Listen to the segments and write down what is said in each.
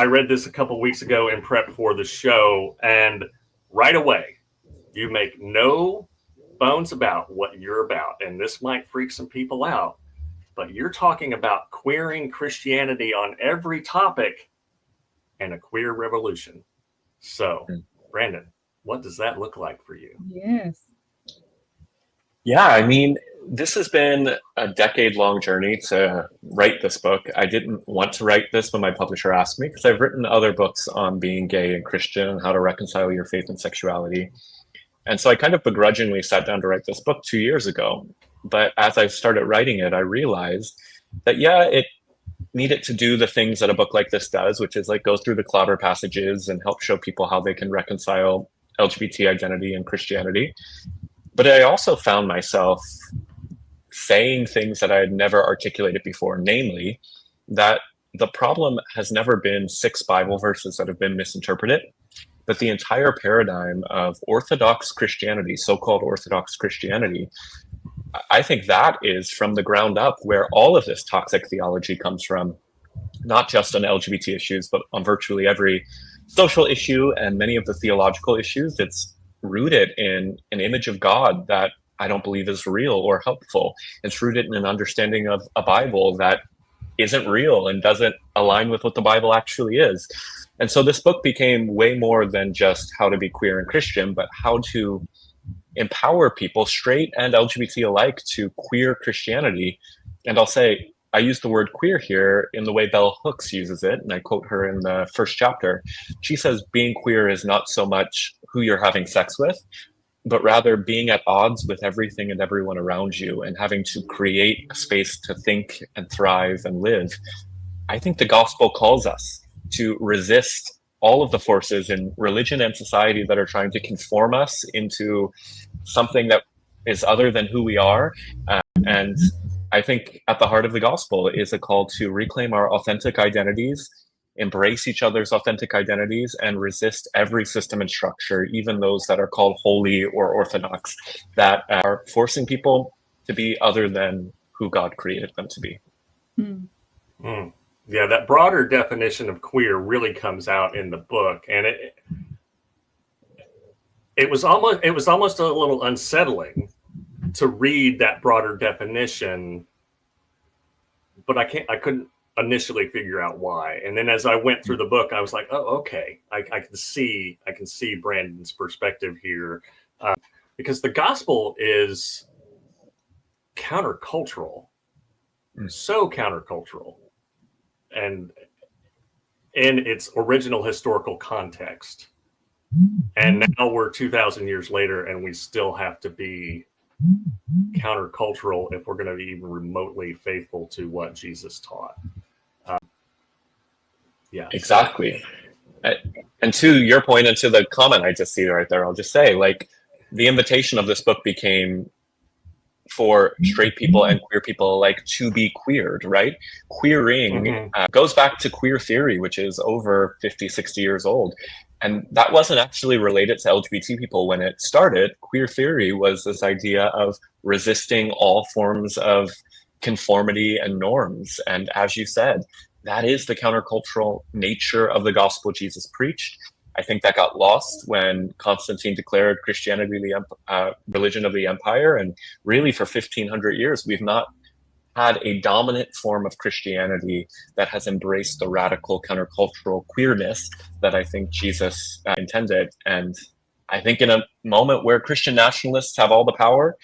I read this a couple weeks ago in prep for the show, and right away, you make no bones about what you're about. And this might freak some people out, but you're talking about queering Christianity on every topic and a queer revolution. So, Brandon, what does that look like for you? Yes. Yeah, I mean, this has been a decade-long journey to write this book. I didn't want to write this when my publisher asked me, because I've written other books on being gay and Christian and how to reconcile your faith and sexuality. And so I kind of begrudgingly sat down to write this book 2 years ago. But as I started writing it, I realized that, yeah, it needed to do the things that a book like this does, which is like go through the clobber passages and help show people how they can reconcile LGBT identity and Christianity. But I also found myself saying things that I had never articulated before, namely that the problem has never been 6 Bible verses that have been misinterpreted, but the entire paradigm of Orthodox Christianity, so-called Orthodox Christianity, I think that is from the ground up where all of this toxic theology comes from, not just on LGBT issues, but on virtually every social issue and many of the theological issues. It's rooted in an image of God that I don't believe is real or helpful. It's rooted in an understanding of a Bible that isn't real and doesn't align with what the Bible actually is. And so this book became way more than just how to be queer and Christian, but how to empower people, straight and LGBT alike, to queer Christianity. And I'll say, I use the word queer here in the way Bell Hooks uses it, and I quote her in the first chapter. She says, being queer is not so much who you're having sex with, but rather being at odds with everything and everyone around you and having to create a space to think and thrive and live. I think the gospel calls us to resist all of the forces in religion and society that are trying to conform us into something that is other than who we are. And I think at the heart of the gospel is a call to reclaim our authentic identities, embrace each other's authentic identities, and resist every system and structure, even those that are called holy or orthodox, that are forcing people to be other than who God created them to be. Yeah, that broader definition of queer really comes out in the book, and it was almost a little unsettling to read that broader definition, but I couldn't initially figure out why. And then as I went through the book, I was like, oh, okay, I can see Brandon's perspective here, because the gospel is countercultural, so countercultural, and in its original historical context. And now we're 2,000 years later, and we still have to be countercultural if we're going to be even remotely faithful to what Jesus taught. Yeah, exactly. And to your point, and to the comment I just see right there, I'll just say, like, the invitation of this book became for straight people and queer people alike to be queered, right? Queering goes back to queer theory, which is over 50, 60 years old. And that wasn't actually related to LGBT people when it started. Queer theory was this idea of resisting all forms of conformity and norms. And as you said, that is the countercultural nature of the gospel Jesus preached. I think that got lost when Constantine declared Christianity the religion of the empire. And really for 1,500 years, we've not had a dominant form of Christianity that has embraced the radical countercultural queerness that I think Jesus intended. And I think in a moment where Christian nationalists have all the power,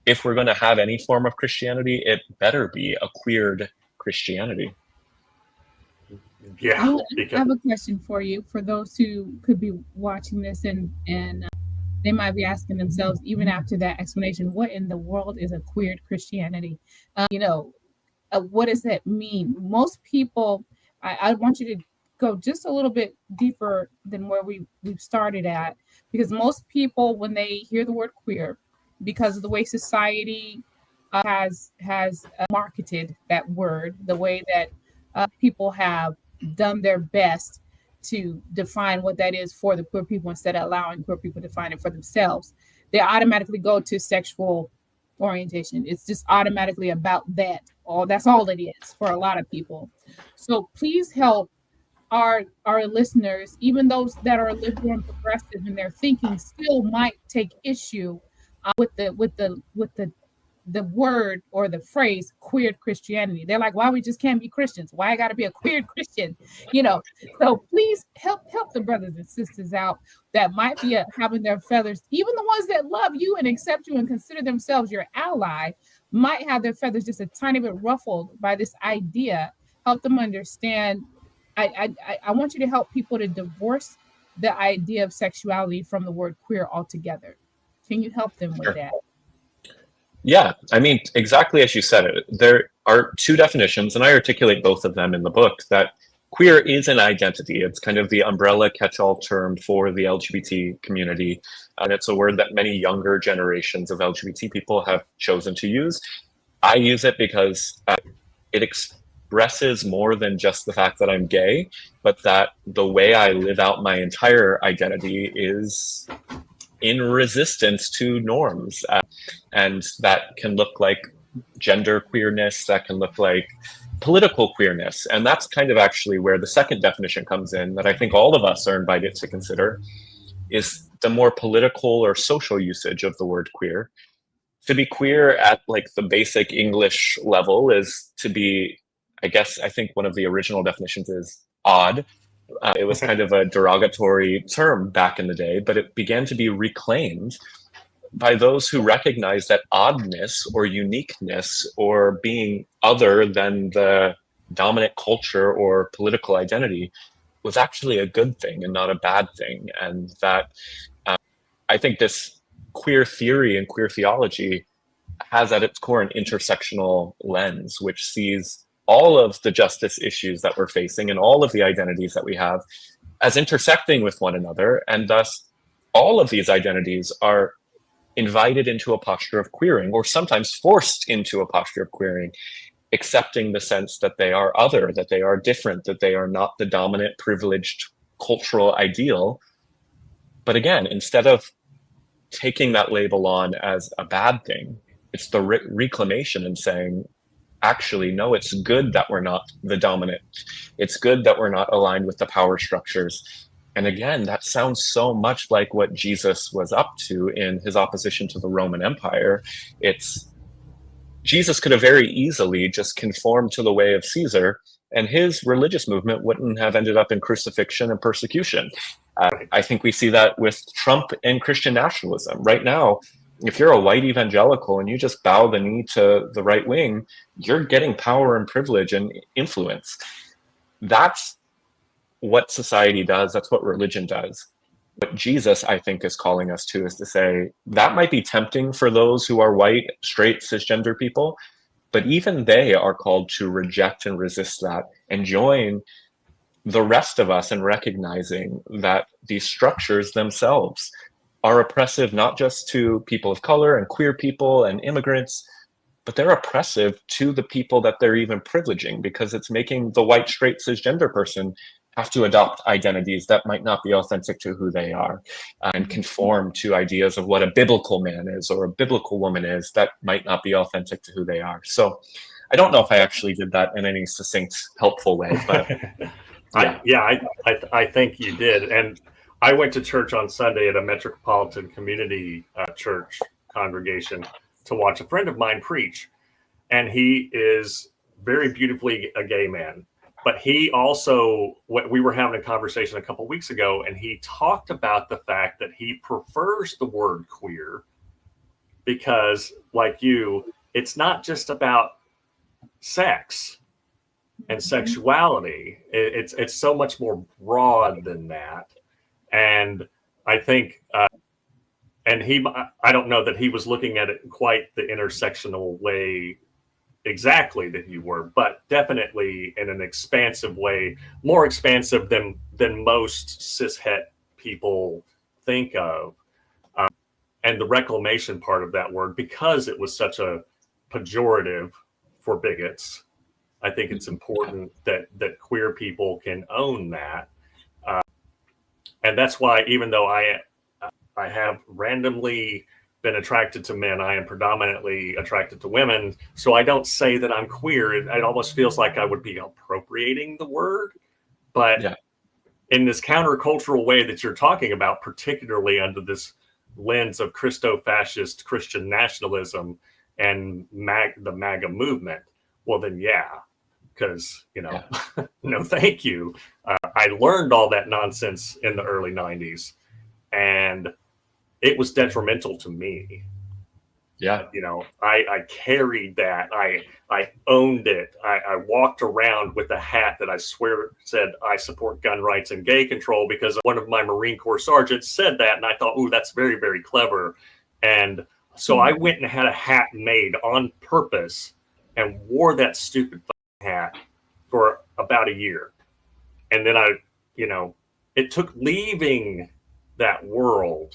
if we're going to have any form of Christianity, it better be a queered Christianity. Yeah, I have a question for you, for those who could be watching this and they might be asking themselves, even after that explanation, what in the world is a queered Christianity? What does that mean? Most people, I want you to go just a little bit deeper than where we've started at, because most people, when they hear the word queer, because of the way society has marketed that word, the way that people have done their best to define what that is for the queer people instead of allowing queer people to define it for themselves, they automatically go to sexual orientation. It's just automatically about that. That's all it is for a lot of people. So please help our listeners, even those that are liberal and progressive in their thinking, still might take issue with the word or the phrase queer Christianity. They're like, why we just can't be Christians? Why I gotta be a queer Christian? You know, so please help the brothers and sisters out that might be having their feathers, even the ones that love you and accept you and consider themselves your ally, might have their feathers just a tiny bit ruffled by this idea. Help them understand. I want you to help people to divorce the idea of sexuality from the word queer altogether. Can you help them with Sure. that? Yeah, I mean, exactly as you said it. There are two definitions, and I articulate both of them in the book, that queer is an identity. It's kind of the umbrella catch-all term for the LGBT community. And it's a word that many younger generations of LGBT people have chosen to use. I use it because it expresses more than just the fact that I'm gay, but that the way I live out my entire identity is in resistance to norms. And that can look like gender queerness, that can look like political queerness. And that's kind of actually where the second definition comes in, that I think all of us are invited to consider, is the more political or social usage of the word queer. To be queer at like the basic English level is to be, I think one of the original definitions is odd. It was kind of a derogatory term back in the day, but it began to be reclaimed by those who recognize that oddness or uniqueness or being other than the dominant culture or political identity was actually a good thing and not a bad thing. And that I think this queer theory and queer theology has at its core an intersectional lens, which sees all of the justice issues that we're facing and all of the identities that we have as intersecting with one another. And thus, all of these identities are invited into a posture of queering, or sometimes forced into a posture of queering, accepting the sense that they are other, that they are different, that they are not the dominant, privileged cultural ideal. But again, instead of taking that label on as a bad thing, it's the reclamation and saying, actually, no, it's good that we're not the dominant. It's good that we're not aligned with the power structures. And again, that sounds so much like what Jesus was up to in his opposition to the Roman Empire. It's Jesus could have very easily just conformed to the way of Caesar, and his religious movement wouldn't have ended up in crucifixion and persecution. I think we see that with Trump and Christian nationalism. Right now, if you're a white evangelical and you just bow the knee to the right wing, you're getting power and privilege and influence. That's what society does. That's what religion does. What Jesus, I think, is calling us to is to say that might be tempting for those who are white, straight, cisgender people, but even they are called to reject and resist that and join the rest of us in recognizing that these structures themselves are oppressive, not just to people of color and queer people and immigrants, but they're oppressive to the people that they're even privileging, because it's making the white, straight, cisgender person have to adopt identities that might not be authentic to who they are and conform to ideas of what a biblical man is or a biblical woman is that might not be authentic to who they are. So I don't know if I actually did that in any succinct, helpful way, but yeah. I think you did. And I went to church on Sunday at a metropolitan community church congregation to watch a friend of mine preach. And he is very beautifully a gay man. But he also, we were having a conversation a couple weeks ago, and he talked about the fact that he prefers the word queer because, like you, it's not just about sex and sexuality. It's so much more broad than that. And I think, I don't know that he was looking at it quite the intersectional way exactly that you were, but definitely in an expansive way, more expansive than most cishet people think of. And the reclamation part of that word, because it was such a pejorative for bigots, I think it's important that queer people can own that. And that's why, even though I have randomly been attracted to men, I am predominantly attracted to women. So I don't say that I'm queer. It almost feels like I would be appropriating the word But Yeah. in this countercultural way that you're talking about, particularly under this lens of Christo-fascist Christian nationalism and the MAGA movement, well then, yeah, because, no, thank you. I learned all that nonsense in the early 90s, and it was detrimental to me. Yeah. I carried that. I owned it. I walked around with a hat that I swear said, I support gun rights and gay control, because one of my Marine Corps sergeants said that. And I thought, oh, that's very, very clever. And so I went and had a hat made on purpose and wore that stupid hat for about a year. And then it took leaving that world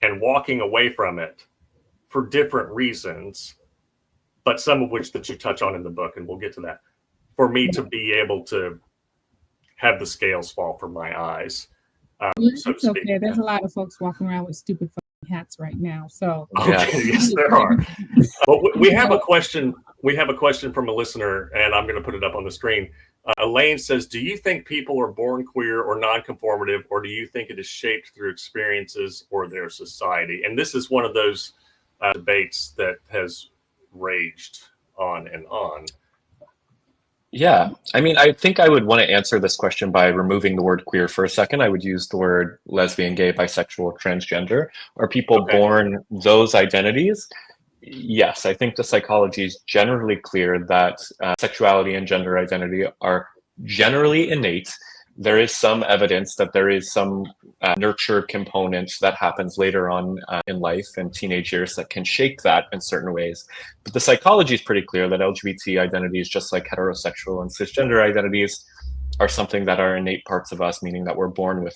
and walking away from it for different reasons, but some of which that you touch on in the book, and we'll get to that, for me to be able to have the scales fall from my eyes. So to speak. Okay. There's a lot of folks walking around with stupid hats right now. So yes, there are. But we have a question. We have a question from a listener, and I'm going to put it up on the screen. Elaine says, do you think people are born queer or non-conformative, or do you think it is shaped through experiences or their society? And this is one of those debates that has raged on and on. Yeah, I mean, I think I would want to answer this question by removing the word queer for a second. I would use the word lesbian, gay, bisexual, transgender. Are people born those identities? Yes, I think the psychology is generally clear that sexuality and gender identity are generally innate. There is some evidence that there is some nurture component that happens later on in life and teenage years that can shape that in certain ways. But the psychology is pretty clear that LGBT identities, just like heterosexual and cisgender identities, are something that are innate parts of us, meaning that we're born with